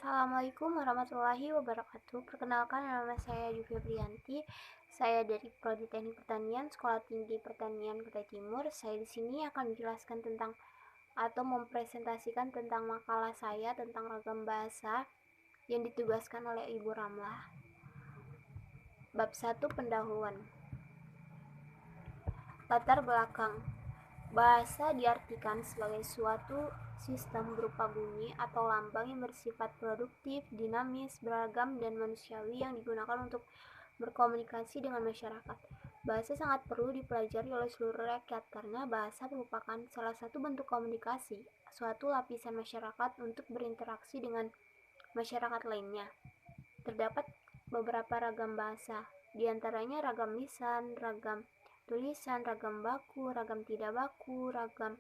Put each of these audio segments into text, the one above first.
Assalamualaikum warahmatullahi wabarakatuh. Perkenalkan, nama saya Yufia Priyanti. Saya dari Prodi Teknik Pertanian, Sekolah Tinggi Pertanian Kutai Timur. Saya di sini akan menjelaskan tentang atau mempresentasikan tentang makalah saya tentang ragam bahasa yang ditugaskan oleh Ibu Ramlah. Bab 1, pendahuluan. Latar belakang. Bahasa diartikan sebagai suatu sistem berupa bunyi atau lambang yang bersifat produktif, dinamis, beragam, dan manusiawi yang digunakan untuk berkomunikasi dengan masyarakat. Bahasa sangat perlu dipelajari oleh seluruh rakyat karena bahasa merupakan salah satu bentuk komunikasi, suatu lapisan masyarakat untuk berinteraksi dengan masyarakat lainnya. Terdapat beberapa ragam bahasa, diantaranya ragam lisan, ragam tulisan, ragam baku, ragam tidak baku, ragam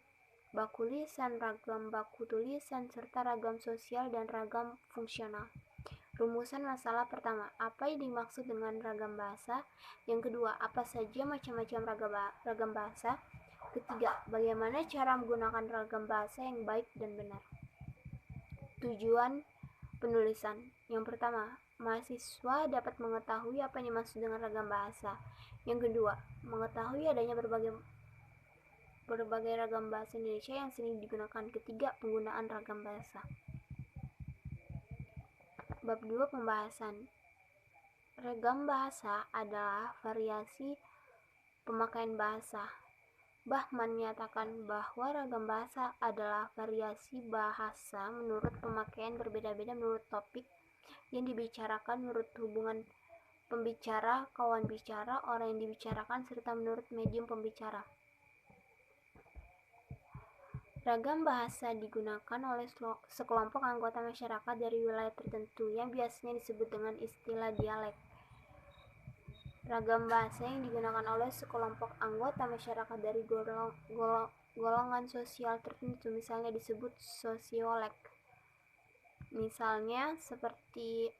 baku lisan, ragam baku tulisan, serta ragam sosial dan ragam fungsional. Rumusan masalah pertama, apa yang dimaksud dengan ragam bahasa? Yang kedua, apa saja macam-macam ragam bahasa? Ketiga, bagaimana cara menggunakan ragam bahasa yang baik dan benar? Tujuan penulisan. Yang pertama, mahasiswa dapat mengetahui apa yang dimaksud dengan ragam bahasa. Yang kedua, mengetahui adanya berbagai ragam bahasa Indonesia yang sering digunakan. Ketiga, penggunaan ragam bahasa. Bab 2, pembahasan. Ragam bahasa adalah variasi pemakaian bahasa. Bahman menyatakan bahwa ragam bahasa adalah variasi bahasa menurut pemakaian berbeda-beda menurut topik yang dibicarakan, menurut hubungan pembicara, kawan bicara, orang yang dibicarakan, serta menurut medium pembicara. Ragam bahasa digunakan oleh sekelompok anggota masyarakat dari wilayah tertentu yang biasanya disebut dengan istilah dialek. Ragam bahasa yang digunakan oleh sekelompok anggota masyarakat dari golongan sosial tertentu misalnya disebut sosiolek. Misalnya seperti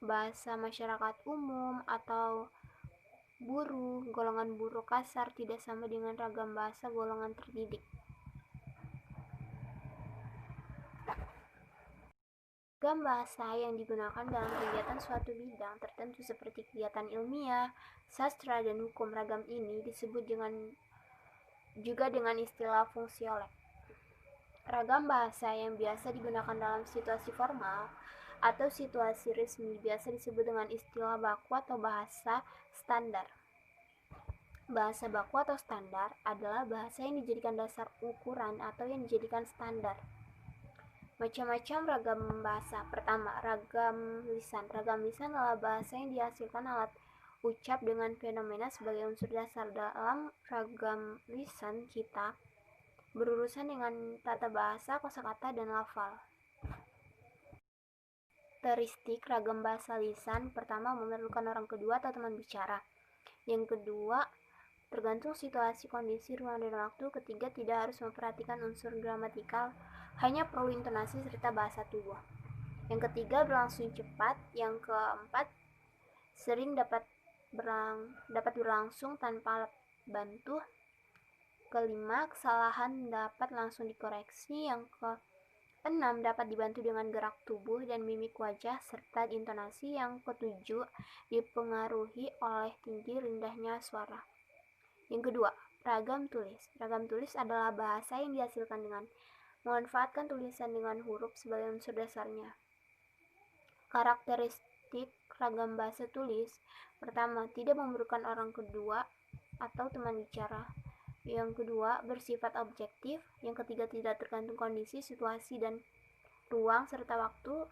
bahasa masyarakat umum atau buruh. Golongan buruh kasar tidak sama dengan ragam bahasa golongan terdidik. Ragam bahasa yang digunakan dalam kegiatan suatu bidang tertentu seperti kegiatan ilmiah, sastra, dan hukum. Ragam ini disebut juga dengan istilah fungsiolek. Ragam bahasa yang biasa digunakan dalam situasi formal atau situasi resmi biasa disebut dengan istilah baku atau bahasa standar. Bahasa baku atau standar adalah bahasa yang dijadikan dasar ukuran atau yang dijadikan standar. Macam-macam ragam bahasa. Pertama, ragam lisan. Ragam lisan adalah bahasa yang dihasilkan alat ucap dengan fenomena sebagai unsur dasar. Dalam ragam lisan kita berurusan dengan tata bahasa, kosakata, dan lafal. Karakteristik ragam bahasa lisan. Pertama, memerlukan orang kedua atau teman bicara. Yang kedua, tergantung situasi, kondisi, ruang, dan waktu. Ketiga, tidak harus memperhatikan unsur gramatikal, hanya perlu intonasi serta bahasa tubuh. Yang ketiga, berlangsung cepat. Yang keempat, sering dapat berlangsung tanpa alat bantu. Kelima, kesalahan dapat langsung dikoreksi. Yang keenam, dapat dibantu dengan gerak tubuh dan mimik wajah serta intonasi. Yang ketujuh, dipengaruhi oleh tinggi rendahnya suara. Yang kedua, ragam tulis. Ragam tulis adalah bahasa yang dihasilkan dengan memanfaatkan tulisan dengan huruf sebagai unsur dasarnya. Karakteristik ragam bahasa tulis. Pertama, tidak memerlukan orang kedua atau teman bicara. Yang kedua, bersifat objektif. Yang ketiga, tidak tergantung kondisi, situasi, dan ruang serta waktu.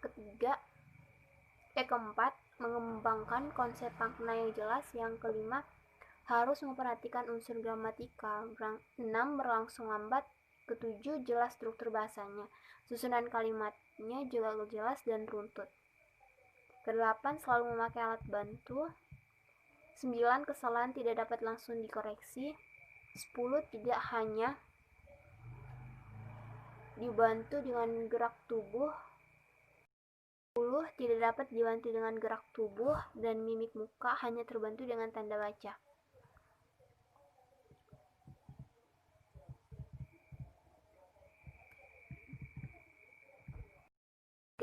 Keempat, mengembangkan konsep makna yang jelas. Yang kelima, harus memperhatikan unsur gramatikal. 6, berlangsung lambat. Ketujuh, jelas struktur bahasanya. Susunan kalimatnya juga jelas dan runtut. Kedelapan, selalu memakai alat bantu. 9, kesalahan tidak dapat langsung dikoreksi. 10, tidak hanya dibantu dengan gerak tubuh. 10, tidak dapat dibantu dengan gerak tubuh dan mimik muka, hanya terbantu dengan tanda baca.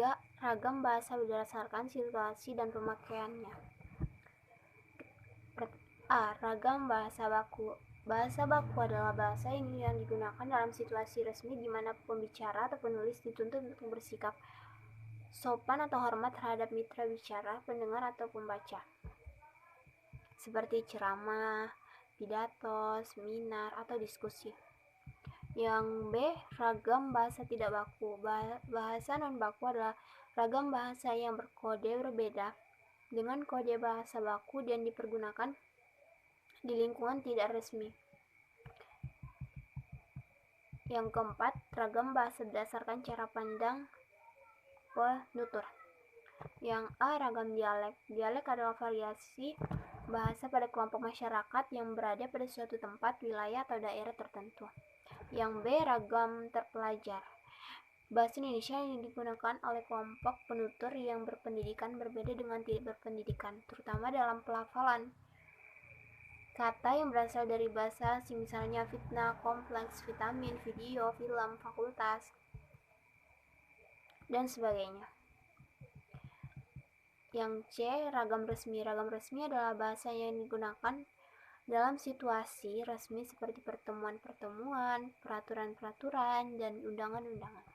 ketiga, ragam bahasa berdasarkan situasi dan pemakaiannya. A. Ragam bahasa baku. Bahasa baku adalah bahasa yang digunakan dalam situasi resmi di mana pembicara atau penulis dituntut untuk bersikap sopan atau hormat terhadap mitra bicara, pendengar, atau pembaca, seperti ceramah, pidato, seminar, atau diskusi. Yang B. Ragam bahasa tidak baku. Bahasa non-baku adalah ragam bahasa yang berkode berbeda dengan kode bahasa baku dan dipergunakan di lingkungan tidak resmi. Yang keempat, ragam bahasa berdasarkan cara pandang penutur. Yang A. Ragam dialek. Dialek adalah variasi bahasa pada kelompok masyarakat yang berada pada suatu tempat, wilayah, atau daerah tertentu. Yang B. Ragam terpelajar. Bahasa Indonesia yang digunakan oleh kelompok penutur yang berpendidikan berbeda dengan tidak berpendidikan, terutama dalam pelafalan kata yang berasal dari bahasa asing, misalnya fitnah, kompleks, vitamin, video, film, fakultas, dan sebagainya. Yang C. Ragam resmi. Ragam resmi adalah bahasa yang digunakan dalam situasi resmi seperti pertemuan-pertemuan, peraturan-peraturan, dan undangan-undangan.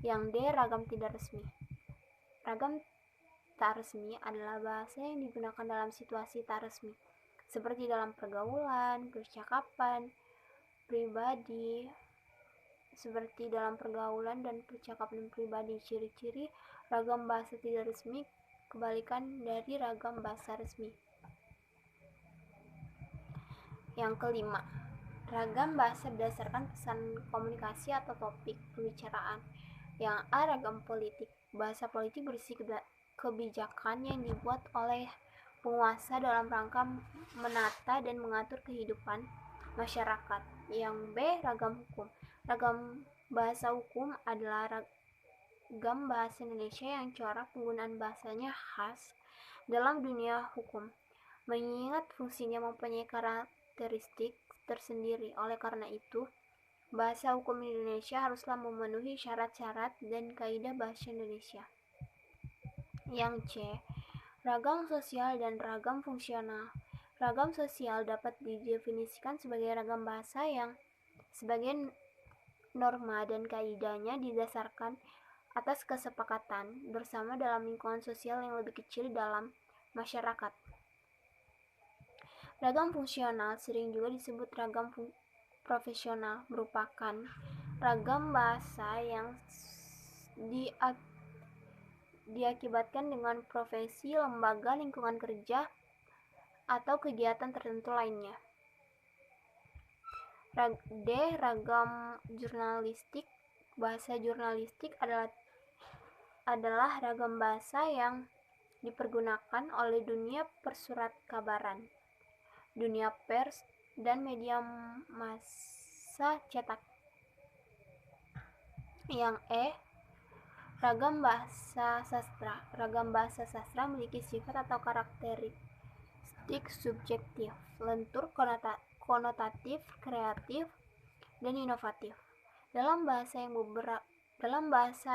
Yang D. Ragam tidak resmi. Ragam tak resmi adalah bahasa yang digunakan dalam situasi tak resmi, seperti dalam pergaulan, percakapan pribadi, seperti dalam pergaulan dan percakapan pribadi. Ciri-ciri ragam bahasa tidak resmi kebalikan dari ragam bahasa resmi. Yang kelima, ragam bahasa berdasarkan pesan komunikasi atau topik pembicaraan. Yang A. Ragam politik. Bahasa politik berisi kebijakan yang dibuat oleh penguasa dalam rangka menata dan mengatur kehidupan masyarakat. Yang B. Ragam hukum. Ragam bahasa hukum adalah ragam bahasa Indonesia yang corak penggunaan bahasanya khas dalam dunia hukum, mengingat fungsinya mempunyai karakteristik tersendiri. Oleh karena itu, bahasa hukum Indonesia haruslah memenuhi syarat-syarat dan kaidah bahasa Indonesia. Yang C. Ragam sosial dan ragam fungsional. Ragam sosial dapat didefinisikan sebagai ragam bahasa yang sebagian norma dan kaidahnya didasarkan atas kesepakatan bersama dalam lingkungan sosial yang lebih kecil dalam masyarakat. Ragam fungsional sering juga disebut ragam profesional, merupakan ragam bahasa yang diakibatkan dengan profesi, lembaga, lingkungan kerja, atau kegiatan tertentu lainnya. D. Ragam jurnalistik. Bahasa jurnalistik adalah ragam bahasa yang dipergunakan oleh dunia persurat kabaran, dunia pers, dan media massa cetak. Yang E. Ragam bahasa sastra. Ragam bahasa sastra memiliki sifat atau karakteristik subjektif, lentur, konotatif, kreatif, dan inovatif. Dalam bahasa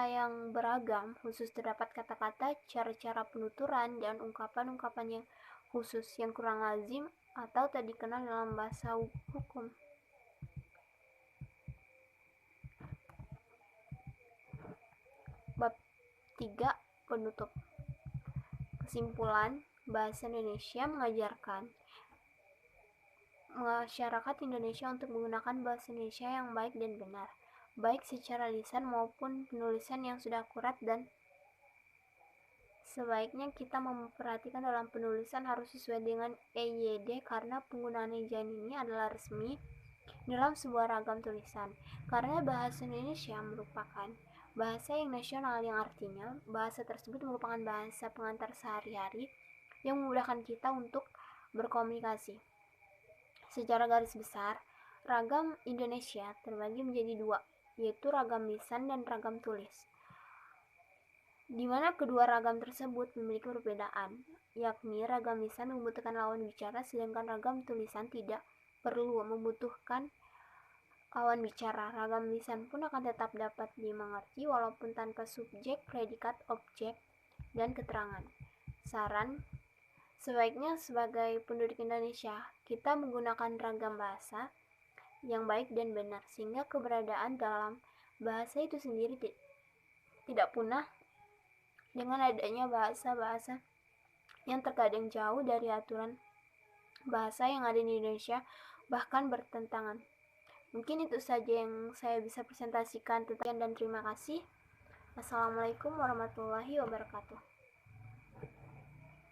yang beragam, khusus terdapat kata-kata, cara-cara penuturan, dan ungkapan-ungkapan yang khusus yang kurang lazim atau tak dikenal dalam bahasa hukum. Bab 3. Penutup. Kesimpulan, bahasa Indonesia mengajarkan masyarakat Indonesia untuk menggunakan bahasa Indonesia yang baik dan benar, baik secara lisan maupun penulisan yang sudah akurat, dan sebaiknya kita memperhatikan dalam penulisan harus sesuai dengan EYD karena penggunaan ejaan ini adalah resmi dalam sebuah ragam tulisan. Karena bahasa Indonesia merupakan bahasa yang nasional, yang artinya bahasa tersebut merupakan bahasa pengantar sehari-hari yang memudahkan kita untuk berkomunikasi. Secara garis besar, ragam Indonesia terbagi menjadi dua, yaitu ragam lisan dan ragam tulis, di mana kedua ragam tersebut memiliki perbedaan, yakni ragam lisan membutuhkan lawan bicara sedangkan ragam tulisan tidak perlu membutuhkan lawan bicara. Ragam lisan pun akan tetap dapat dimengerti walaupun tanpa subjek, predikat, objek, dan keterangan. Saran, sebaiknya sebagai penduduk Indonesia, kita menggunakan ragam bahasa yang baik dan benar, sehingga keberadaan dalam bahasa itu sendiri tidak punah dengan adanya bahasa-bahasa yang terkadang jauh dari aturan bahasa yang ada di Indonesia, bahkan bertentangan. Mungkin itu saja yang saya bisa presentasikan, dan terima kasih. Assalamualaikum warahmatullahi wabarakatuh.